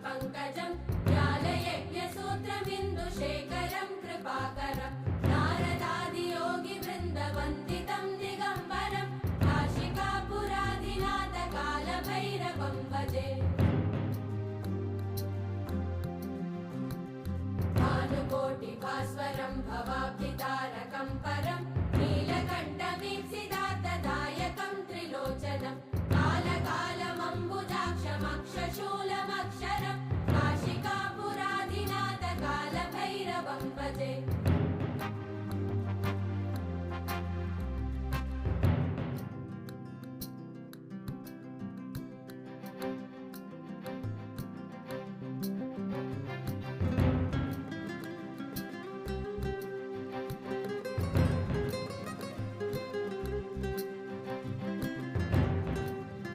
पङ्कजं ज्ञानयज्ञसूत्रमिन्दुशेखरं कृपाकरं नारदादियोगिवृन्दवन्दितं दिगम्बरं काशिकापुराधिनाथ कालभैरवं भजे भानुकोटिभास्वरं भवाब्धि